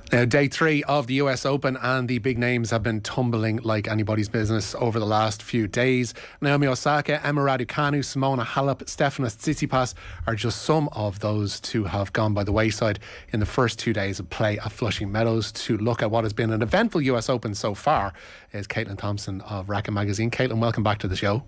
Now, day 3 of the US Open, and the big names have been tumbling like anybody's business over the last few days. Naomi Osaka, Emma Raducanu, Simona Halep, Stefanos Tsitsipas are just some of those to have gone by the wayside in the first 2 days of play at Flushing Meadows. To look at what has been an eventful US Open so far is Caitlin Thompson of Racquet magazine. Caitlin, welcome back to the show.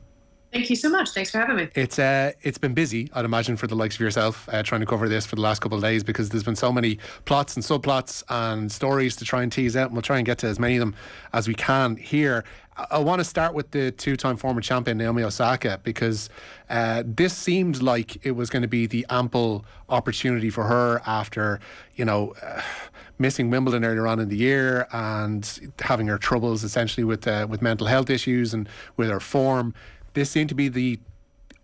Thank you so much. Thanks for having me. It's been busy, I'd imagine, for the likes of yourself, trying to cover this for the last couple of days, because there's been so many plots and subplots and stories to try and tease out, and we'll try and get to as many of them as we can here. I want to start with the two-time former champion Naomi Osaka, because this seemed like it was going to be the ample opportunity for her after, missing Wimbledon earlier on in the year and having her troubles essentially with mental health issues and with her form. This seemed to be the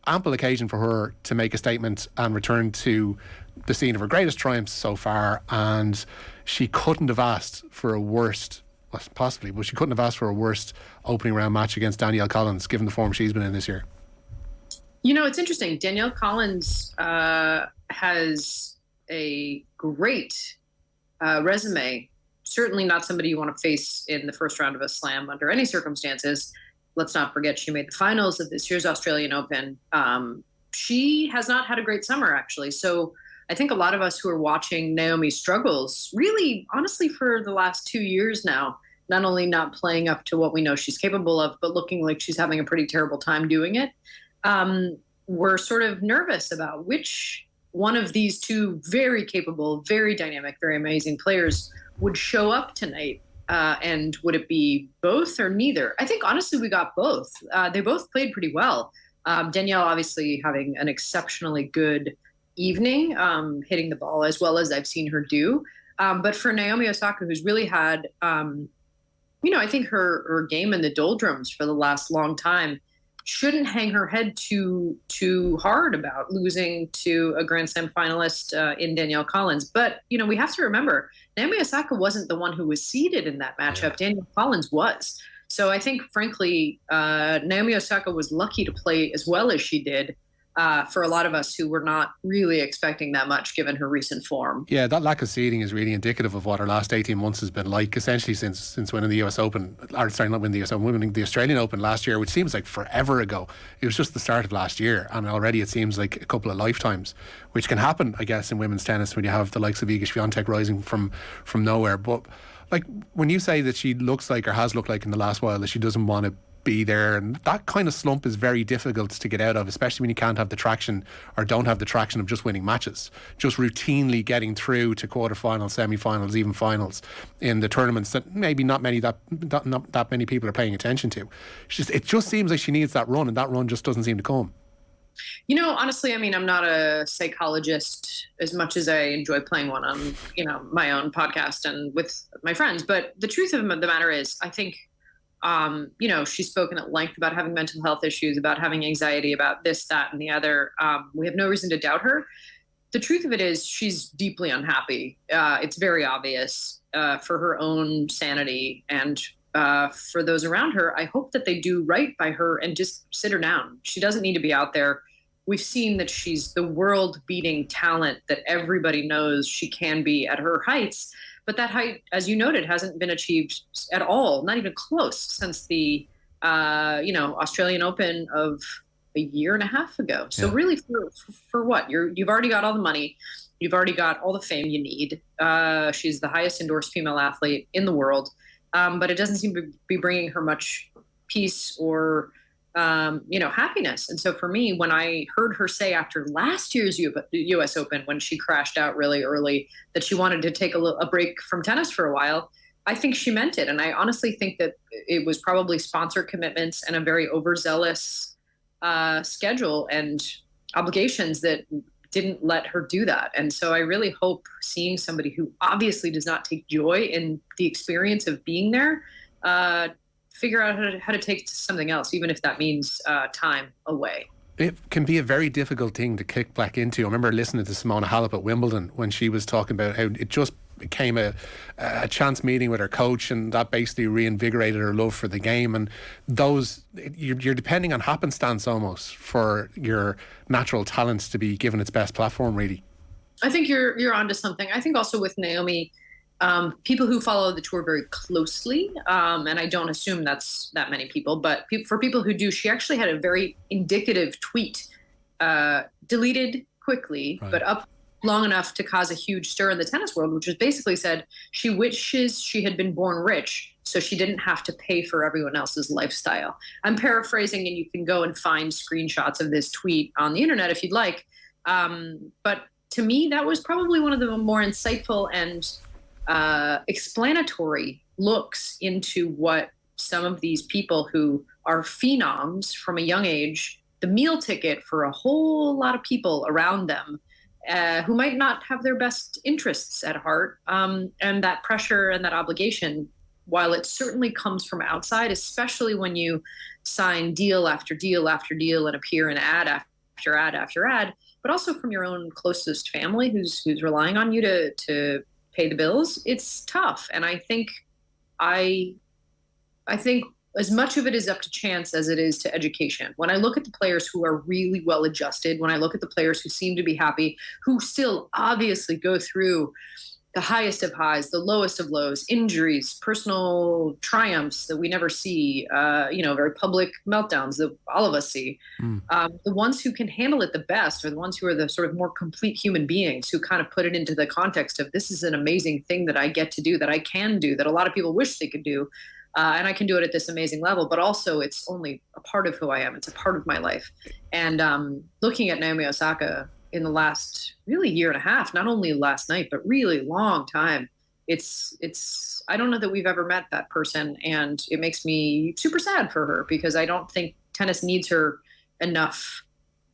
ample occasion for her to make a statement and return to the scene of her greatest triumphs so far. And she couldn't have asked for a worst, possibly, but she couldn't have asked for a worst opening round match against Danielle Collins, given the form she's been in this year. It's interesting. Danielle Collins has a great resume. Certainly not somebody you want to face in the first round of a slam under any circumstances. Let's not forget she made the finals of this year's Australian Open. She has not had a great summer, actually. So I think a lot of us who are watching Naomi's struggles, really, honestly, for the last 2 years now, not only not playing up to what we know she's capable of, but looking like she's having a pretty terrible time doing it, we're sort of nervous about which one of these two very capable, very dynamic, very amazing players would show up tonight. And would it be both or neither? I think, honestly, we got both. They both played pretty well. Danielle obviously having an exceptionally good evening, hitting the ball as well as I've seen her do. But for Naomi Osaka, who's really had, I think her game in the doldrums for the last long time, shouldn't hang her head too hard about losing to a Grand Slam finalist in Danielle Collins. But, we have to remember, Naomi Osaka wasn't the one who was seeded in that matchup. Yeah. Danielle Collins was. So I think, frankly, Naomi Osaka was lucky to play as well as she did for a lot of us who were not really expecting that much given her recent form. Yeah, that lack of seeding is really indicative of what her last 18 months has been like, essentially since winning the US Open, or sorry, not winning the US Open, winning the Australian Open last year, which seems like forever ago. It was just the start of last year, and already it seems like a couple of lifetimes, which can happen, I guess, in women's tennis when you have the likes of Iga Swiatek rising from nowhere. But like, when you say that she looks like, or has looked like in the last while, that she doesn't want to be there, and that kind of slump is very difficult to get out of, especially when you can't have the traction, or don't have the traction of just winning matches, just routinely getting through to quarterfinals, semi-finals, even finals in the tournaments that maybe not many people are paying attention to. It just seems like she needs that run, and that run just doesn't seem to come. Honestly, I'm not a psychologist as much as I enjoy playing one on, my own podcast and with my friends. But the truth of the matter is, I think, she's spoken at length about having mental health issues, about having anxiety, about this, that, and the other. We have no reason to doubt her. The truth of it is she's deeply unhappy. It's very obvious for her own sanity and for those around her. I hope that they do right by her and just sit her down. She doesn't need to be out there. We've seen that she's the world-beating talent that everybody knows she can be at her heights. But that height, as you noted, hasn't been achieved at all, not even close, since the, Australian Open of a year and a half ago. So really, for what? You've already got all the money. You've already got all the fame you need. She's the highest endorsed female athlete in the world. But it doesn't seem to be bringing her much peace or happiness. And so for me, when I heard her say after last year's US Open, when she crashed out really early, that she wanted to take a break from tennis for a while, I think she meant it. And I honestly think that it was probably sponsor commitments and a very overzealous schedule and obligations that didn't let her do that. And so I really hope seeing somebody who obviously does not take joy in the experience of being there, figure out how to take something else, even if that means time away. It can be a very difficult thing to kick back into. I remember listening to Simona Halep at Wimbledon when she was talking about how it just became a chance meeting with her coach, and that basically reinvigorated her love for the game. And you're depending on happenstance almost for your natural talents to be given its best platform, really. I think you're onto something. I think also with Naomi, people who follow the tour very closely, and I don't assume that's that many people, but for people who do, she actually had a very indicative tweet, deleted quickly, Right. but up long enough to cause a huge stir in the tennis world, which was basically said she wishes she had been born rich so she didn't have to pay for everyone else's lifestyle. I'm paraphrasing, and you can go and find screenshots of this tweet on the internet if you'd like. But to me, that was probably one of the more insightful and explanatory looks into what some of these people who are phenoms from a young age, the meal ticket for a whole lot of people around them, who might not have their best interests at heart, and that pressure and that obligation, while it certainly comes from outside, especially when you sign deal after deal after deal and appear in ad after ad after ad, but also from your own closest family who's relying on you to pay the bills, it's tough. And I think as much of it is up to chance as it is to education. When I look at the players who are really well adjusted, when I look at the players who seem to be happy, who still obviously go through the highest of highs, the lowest of lows, injuries, personal triumphs that we never see, very public meltdowns that all of us see. The ones who can handle it the best are the ones who are the sort of more complete human beings who kind of put it into the context of, this is an amazing thing that I get to do, that I can do, that a lot of people wish they could do. And I can do it at this amazing level, but also it's only a part of who I am. It's a part of my life. And looking at Naomi Osaka in the last really year and a half, not only last night, but really long time, I don't know that we've ever met that person. And it makes me super sad for her, because I don't think tennis needs her enough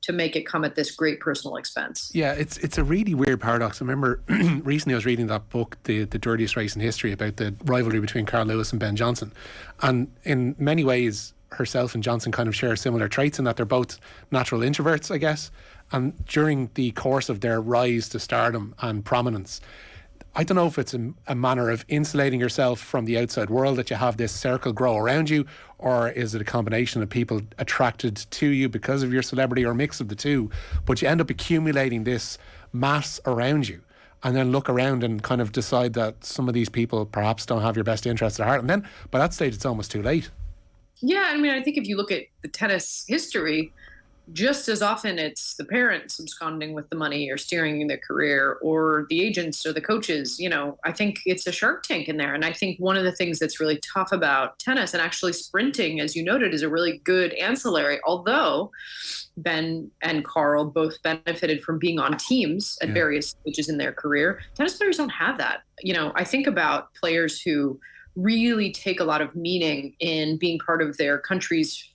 to make it come at this great personal expense. Yeah, it's a really weird paradox. I remember recently I was reading that book, The Dirtiest Race in History, about the rivalry between Carl Lewis and Ben Johnson. And in many ways, herself and Johnson kind of share similar traits in that they're both natural introverts, I guess. And during the course of their rise to stardom and prominence, I don't know if it's a manner of insulating yourself from the outside world, that you have this circle grow around you, or is it a combination of people attracted to you because of your celebrity, or a mix of the two, but you end up accumulating this mass around you, and then look around and kind of decide that some of these people perhaps don't have your best interests at heart, and then by that stage it's almost too late. Yeah, I mean, I think if you look at the tennis history, just as often it's the parents absconding with the money or steering their career, or the agents or the coaches. I think it's a shark tank in there. And I think one of the things that's really tough about tennis, and actually sprinting, as you noted, is a really good ancillary, although Ben and Carl both benefited from being on teams at various stages in their career. Tennis players don't have that. I think about players who really take a lot of meaning in being part of their country's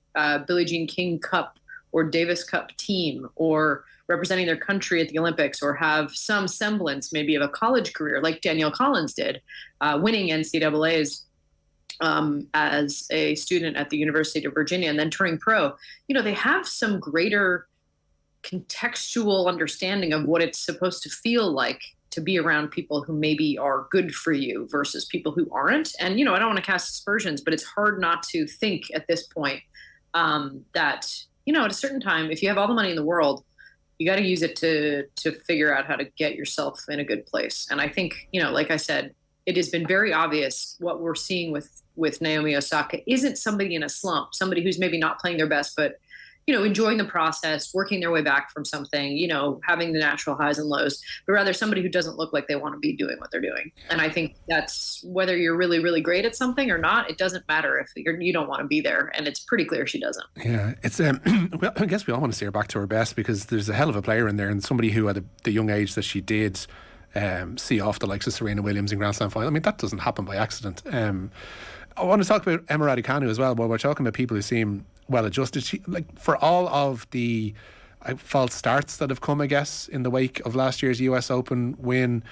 Billie Jean King Cup or Davis Cup team, or representing their country at the Olympics, or have some semblance maybe of a college career like Danielle Collins did, winning NCAAs as a student at the University of Virginia and then turning pro. They have some greater contextual understanding of what it's supposed to feel like to be around people who maybe are good for you versus people who aren't. And, I don't want to cast aspersions, but it's hard not to think at this point that, at a certain time, if you have all the money in the world, you got to use it to figure out how to get yourself in a good place. And I think, like I said, it has been very obvious what we're seeing with Naomi Osaka isn't somebody in a slump, somebody who's maybe not playing their best, but enjoying the process, working their way back from something, having the natural highs and lows, but rather somebody who doesn't look like they want to be doing what they're doing. And I think that's, whether you're really, really great at something or not, it doesn't matter if you don't want to be there. And it's pretty clear she doesn't. Yeah, it's well, I guess we all want to see her back to her best, because there's a hell of a player in there, and somebody who at the young age that she did see off the likes of Serena Williams in Grand Slam final. I mean, that doesn't happen by accident. I want to talk about Emma Raducanu as well, while we're talking about people who seem well adjusted. She, for all of the false starts that have come, I guess, in the wake of last year's US Open win,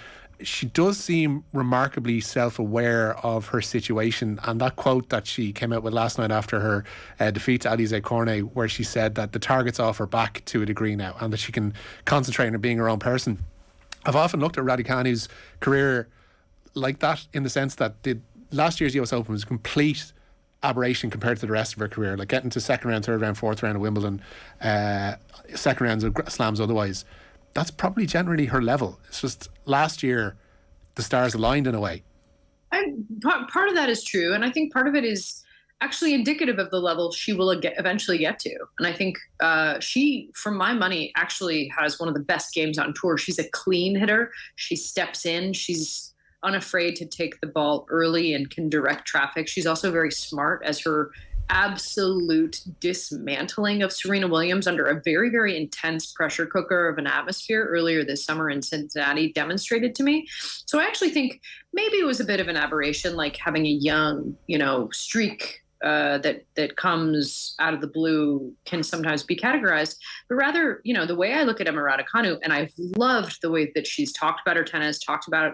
she does seem remarkably self-aware of her situation. And that quote that she came out with last night after her defeat to Alizé Cornet, where she said that the target's off her back to a degree now, and that she can concentrate on being her own person. I've often looked at Raducanu's career like that, in the sense that last year's US Open was a complete aberration compared to the rest of her career, like getting to second round, third round, fourth round of Wimbledon, second rounds of slams otherwise. That's probably generally her level. It's just last year the stars aligned in a way. Part of that is true. And I think part of it is actually indicative of the level she will eventually get to. And I think she, for my money, actually has one of the best games on tour. She's a clean hitter. She steps in. She's unafraid to take the ball early and can direct traffic. She's also very smart, as her absolute dismantling of Serena Williams under a very, very intense pressure cooker of an atmosphere earlier this summer in Cincinnati demonstrated to me. So I actually think maybe it was a bit of an aberration, like having a young, streak that comes out of the blue can sometimes be categorized. But rather, the way I look at Emma Raducanu, and I've loved the way that she's talked about her tennis, talked about,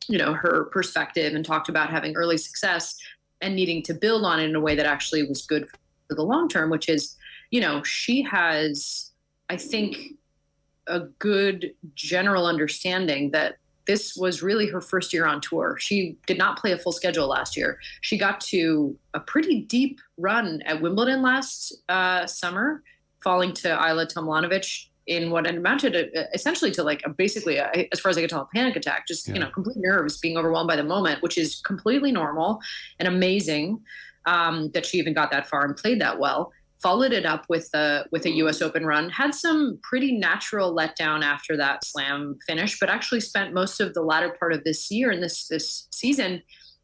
her perspective, and talked about having early success and needing to build on it in a way that actually was good for the long term, which is, she has, I think, a good general understanding that this was really her first year on tour. She did not play a full schedule last year. She got to a pretty deep run at Wimbledon last summer, falling to Ayla Tomljanovic in what amounted essentially to basically, as far as I could tell, a panic attack, just, complete nerves, being overwhelmed by the moment, which is completely normal and amazing that she even got that far and played that well. Followed it up with a U.S. Open run, had some pretty natural letdown after that slam finish, but actually spent most of the latter part of this year and this season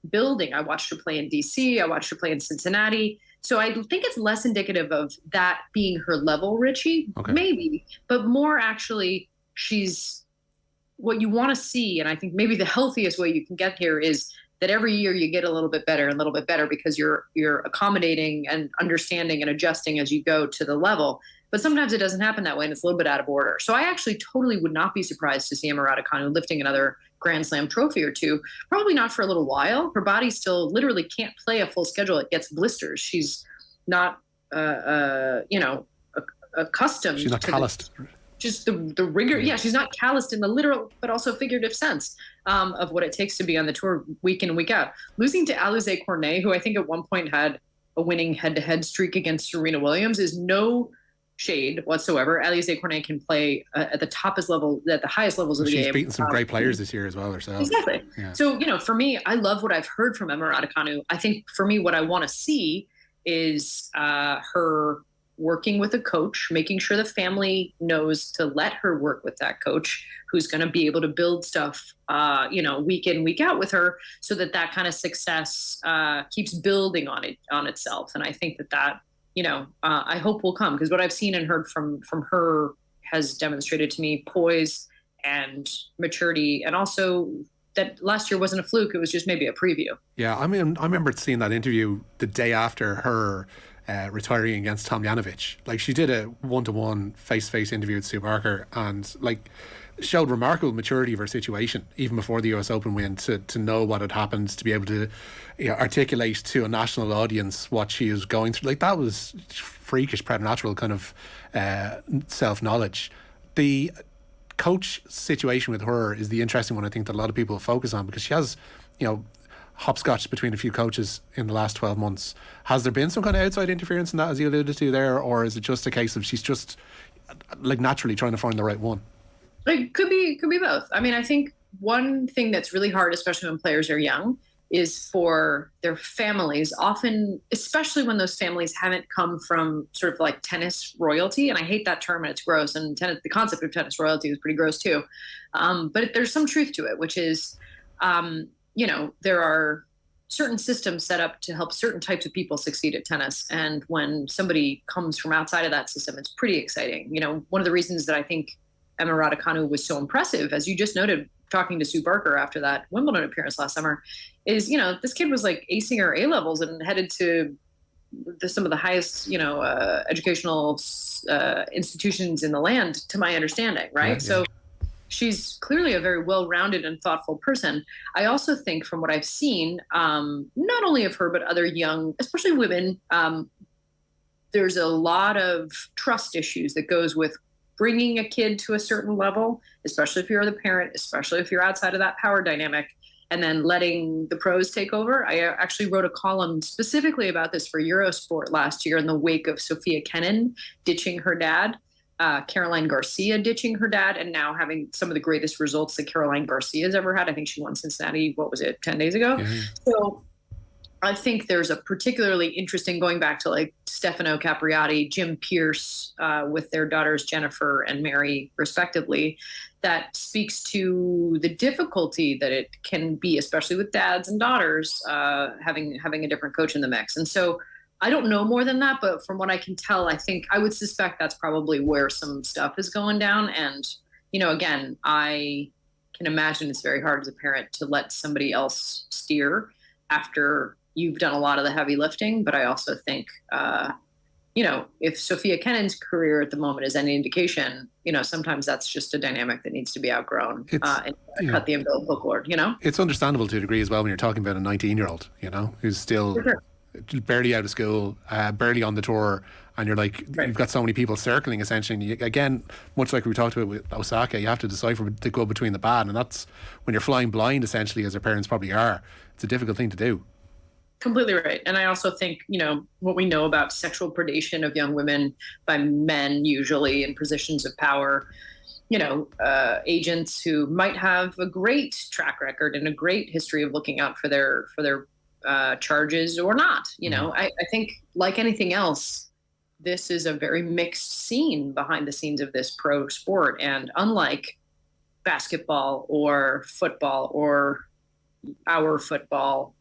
building. I watched her play in D.C. I watched her play in Cincinnati. So I think it's less indicative of that being her level, Richie, maybe, but more actually she's what you want to see. And I think maybe the healthiest way you can get here is that every year you get a little bit better and a little bit better because you're accommodating and understanding and adjusting as you go to the level. But sometimes it doesn't happen that way and it's a little bit out of order. So I actually totally would not be surprised to see Emma Raducanu lifting another Grand Slam trophy or two. Probably not for a little while. Her body still literally can't play a full schedule. It gets blisters. She's not, accustomed. She's not calloused. Just the rigor. Yeah, she's not calloused in the literal, but also figurative sense of what it takes to be on the tour week in and week out. Losing to Alizé Cornet, who I think at one point had a winning head-to-head streak against Serena Williams, is no shade whatsoever. Alizé Cornet can play at the highest levels of the game. She's beaten some great players this year as well herself. Exactly. Yeah. So, for me, I love what I've heard from Emma Raducanu. I think for me, what I want to see is her working with a coach, making sure the family knows to let her work with that coach who's going to be able to build stuff, week in, week out with her so that kind of success keeps building on itself. And I think that I hope will come because what I've seen and heard from her has demonstrated to me poise and maturity, and also that last year wasn't a fluke. It was just maybe a preview. Yeah, I remember seeing that interview the day after her retiring against Tomljanovic. Like, she did a one-to-one face-to-face interview with Sue Barker and showed remarkable maturity of her situation even before the US Open win to know what had happened, to be able to articulate to a national audience what she was going through. Like, that was freakish, preternatural kind of self-knowledge. The coach situation with her is the interesting one I think that a lot of people focus on, because she has, hopscotch between a few coaches in the last 12 months. Has there been some kind of outside interference in that, as you alluded to there, or is it just a case of she's just naturally trying to find the right one? It could be both. I mean, I think one thing that's really hard, especially when players are young, is for their families, often, especially when those families haven't come from sort of like tennis royalty. And I hate that term and it's gross. And the concept of tennis royalty is pretty gross too. But there's some truth to it, which is, there are certain systems set up to help certain types of people succeed at tennis. And when somebody comes from outside of that system, it's pretty exciting. One of the reasons that I think Emma Raducanu was so impressive, as you just noted, talking to Sue Barker after that Wimbledon appearance last summer, is, this kid was like acing her A-levels and headed to some of the highest, educational institutions in the land, to my understanding, right? Yeah. So she's clearly a very well-rounded and thoughtful person. I also think from what I've seen, not only of her, but other young, especially women, there's a lot of trust issues that goes with bringing a kid to a certain level, especially if you're the parent, especially if you're outside of that power dynamic, and then letting the pros take over. I actually wrote a column specifically about this for Eurosport last year in the wake of Sophia Kenin ditching her dad Caroline Garcia ditching her dad and now having some of the greatest results that Caroline Garcia has ever had. I think she won Cincinnati, what was it, 10 days ago? Yeah. So I think there's a particularly interesting, going back to like Stefano Capriati, Jim Pierce, with their daughters Jennifer and Mary, respectively, that speaks to the difficulty that it can be, especially with dads and daughters, having a different coach in the mix. And so I don't know more than that, but from what I can tell, I would suspect that's probably where some stuff is going down. And, again, I can imagine it's very hard as a parent to let somebody else steer after you've done a lot of the heavy lifting. But I also think, if Sophia Kennan's career at the moment is any indication, sometimes that's just a dynamic that needs to be outgrown and cut the umbilical cord, It's understandable to a degree as well when you're talking about a 19-year-old, who's still barely out of school, barely on the tour, and you're like, you've got so many people circling essentially. And again, much like we talked about with Osaka, you have to decipher the good between the bad, and that's when you're flying blind essentially, as our parents probably are. It's a difficult thing to do. Completely right. And I also think, what we know about sexual predation of young women by men, usually in positions of power, agents who might have a great track record and a great history of looking out for their charges or not. I think, like anything else, this is a very mixed scene behind the scenes of this pro sport. And unlike basketball or football or our football,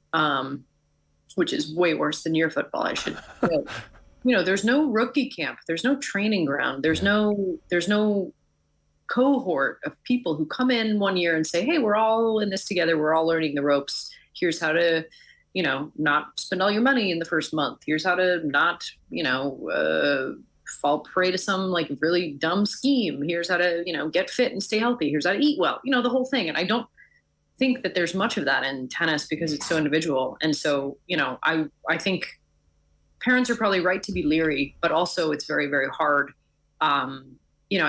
which is way worse than your football, I should say. There's no rookie camp. There's no training ground. There's no cohort of people who come in one year and say, hey, we're all in this together. We're all learning the ropes. Here's how to, not spend all your money in the first month. Here's how to not, fall prey to some like really dumb scheme. Here's how to, get fit and stay healthy. Here's how to eat well, the whole thing. And I don't think that there's much of that in tennis because it's so individual. And so, I think parents are probably right to be leery, but also it's very, very hard. I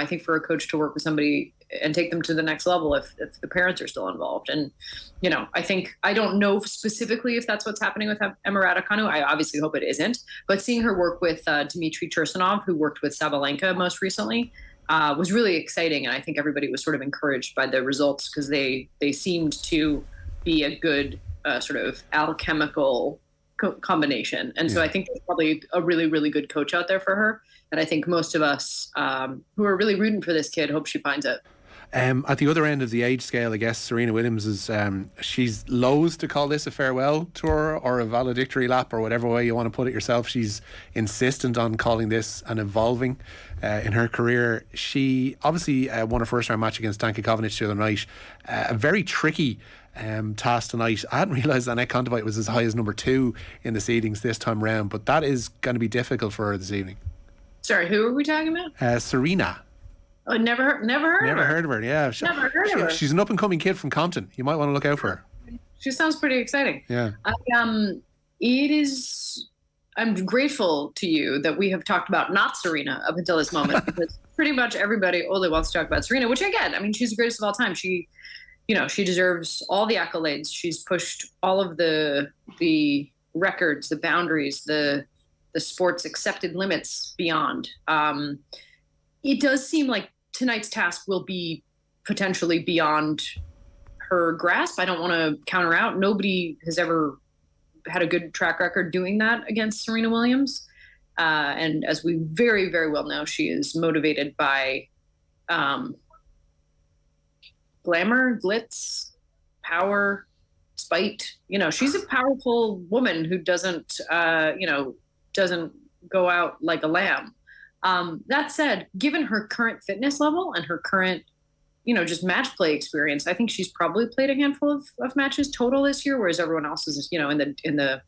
think for a coach to work with somebody and take them to the next level if the parents are still involved. And, I don't know specifically if that's what's happening with Emma Raducanu. I obviously hope it isn't, but seeing her work with Dmitry Tursunov, who worked with Sabalenka most recently, was really exciting. And I think everybody was sort of encouraged by the results because they seemed to be a good sort of alchemical combination. And so I think there's probably a really, really good coach out there for her. And I think most of us who are really rooting for this kid hope she finds it. At the other end of the age scale, I guess Serena Williams is, she's loath to call this a farewell tour or a valedictory lap or whatever way you want to put it yourself. She's insistent on calling this an evolving in her career. She obviously won her first round match against Danka Kovinic the other night. A very tricky task tonight. I hadn't realised Annette Kontaveit was as high as number 2 in the seedings this time round, but that is going to be difficult for her this evening. Sorry, who are we talking about? Serena. Oh, never heard of her. Never heard of her, yeah. Never heard of her. She's an up-and-coming kid from Compton. You might want to look out for her. She sounds pretty exciting. Yeah. I'm grateful to you that we have talked about not Serena up until this moment because pretty much everybody only wants to talk about Serena, which I get. I mean, she's the greatest of all time. She deserves all the accolades. She's pushed all of the records, the boundaries, the sport's accepted limits beyond. It does seem like tonight's task will be potentially beyond her grasp. I don't want to counter out. Nobody has ever had a good track record doing that against Serena Williams. And as we very, very well know, she is motivated by glamour, glitz, power, spite. She's a powerful woman who doesn't go out like a lamb. That said, given her current fitness level and her current, just match play experience, I think she's probably played a handful of matches total this year, whereas everyone else is, in the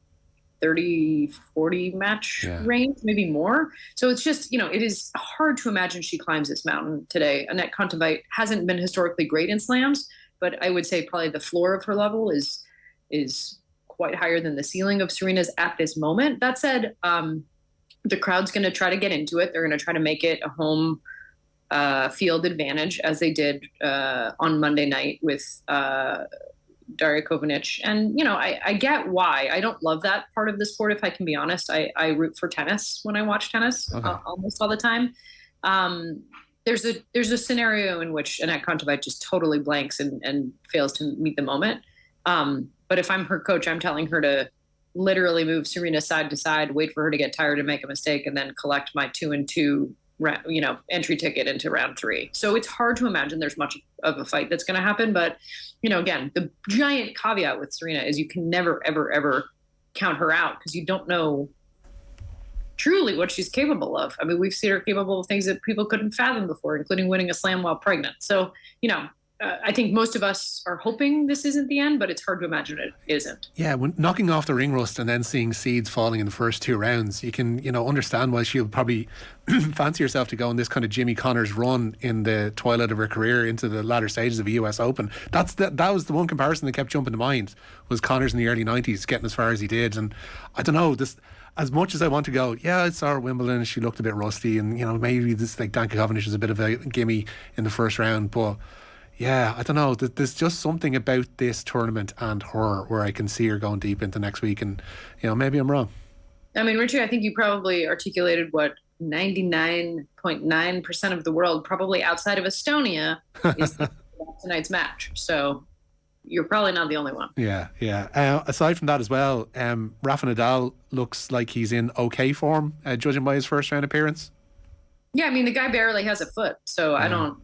30, 40 match range, maybe more. So it's just, it is hard to imagine she climbs this mountain today. Annette Kontaveit hasn't been historically great in slams, but I would say probably the floor of her level is quite higher than the ceiling of Serena's at this moment. That said, the crowd's going to try to get into it. They're going to try to make it a home field advantage, as they did on Monday night with Daria Kovinic. And, I get why. I don't love that part of the sport, if I can be honest. I root for tennis when I watch tennis almost all the time. there's a scenario in which Anett Kontaveit just totally blanks and fails to meet the moment. But if I'm her coach, I'm telling her to literally move Serena side to side, wait for her to get tired and make a mistake, and then collect my 2-2, entry ticket into round 3. So it's hard to imagine there's much of a fight that's going to happen. But, again, the giant caveat with Serena is you can never, ever, ever count her out because you don't know truly what she's capable of. I mean, we've seen her capable of things that people couldn't fathom before, including winning a slam while pregnant. So, I think most of us are hoping this isn't the end, but it's hard to imagine it isn't. Yeah, when knocking off the ring rust and then seeing seeds falling in the first 2 rounds, you can, understand why she'll probably fancy herself to go on this kind of Jimmy Connors run in the twilight of her career into the latter stages of the US Open. That was the one comparison that kept jumping to mind, was Connors in the early 90s getting as far as he did. And I don't know, this, as much as I want to go, yeah, I saw her at Wimbledon, she looked a bit rusty, and maybe this, like, Danka Cavendish was a bit of a gimme in the first round, but yeah, I don't know. There's just something about this tournament and her where I can see her going deep into next week, and maybe I'm wrong. I mean, Richie, I think you probably articulated what 99.9% of the world, probably outside of Estonia, is tonight's match. So you're probably not the only one. Yeah. Aside from that as well, Rafa Nadal looks like he's in okay form, judging by his first round appearance. Yeah, I mean, the guy barely has a foot, so I don't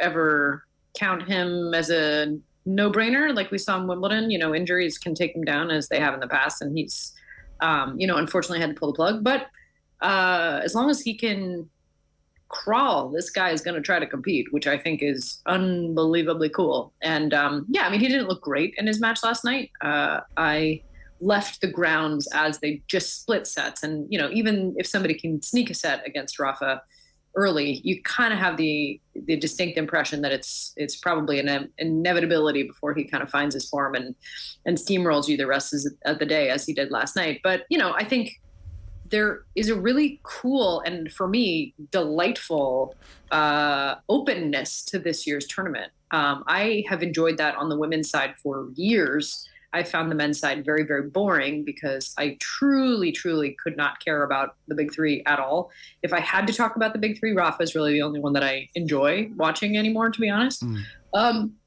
ever count him as a no-brainer like we saw in Wimbledon. Injuries can take him down as they have in the past, and he's, unfortunately had to pull the plug. But as long as he can crawl, this guy is going to try to compete, which I think is unbelievably cool. And he didn't look great in his match last night. I left the grounds as they just split sets. And, even if somebody can sneak a set against Rafa early, you kind of have the distinct impression that it's probably an inevitability before he kind of finds his form and steamrolls you the rest of the day as he did last night. But, I think there is a really cool and, for me, delightful openness to this year's tournament. I have enjoyed that on the women's side for years. I found the men's side very, very boring because I truly, truly could not care about the big 3 at all. If I had to talk about the big 3, Rafa is really the only one that I enjoy watching anymore, to be honest. And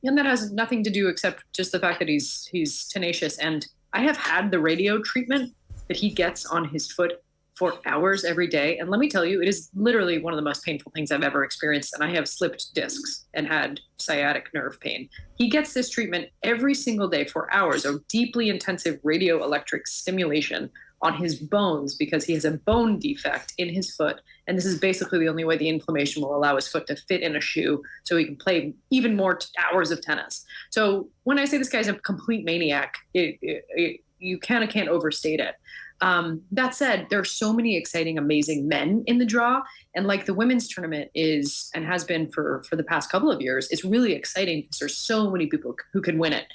that has nothing to do except just the fact that he's tenacious. And I have had the radio treatment that he gets on his foot for hours every day. And let me tell you, it is literally one of the most painful things I've ever experienced. And I have slipped discs and had sciatic nerve pain. He gets this treatment every single day for hours of deeply intensive radioelectric stimulation on his bones because he has a bone defect in his foot. And this is basically the only way the inflammation will allow his foot to fit in a shoe so he can play even more hours of tennis. So when I say this guy's a complete maniac, you kind of can't overstate it. That said, there are so many exciting, amazing men in the draw. And like the women's tournament is and has been for the past couple of years, it's really exciting because there's so many people who can win it.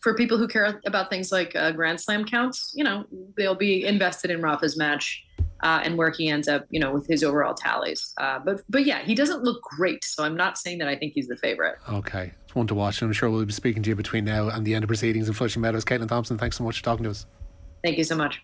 For people who care about things like Grand Slam counts, they'll be invested in Rafa's match and where he ends up, with his overall tallies. But yeah, he doesn't look great. So I'm not saying that I think he's the favorite. Okay. It's one to watch. And I'm sure we'll be speaking to you between now and the end of proceedings in Flushing Meadows. Caitlin Thompson, thanks so much for talking to us. Thank you so much.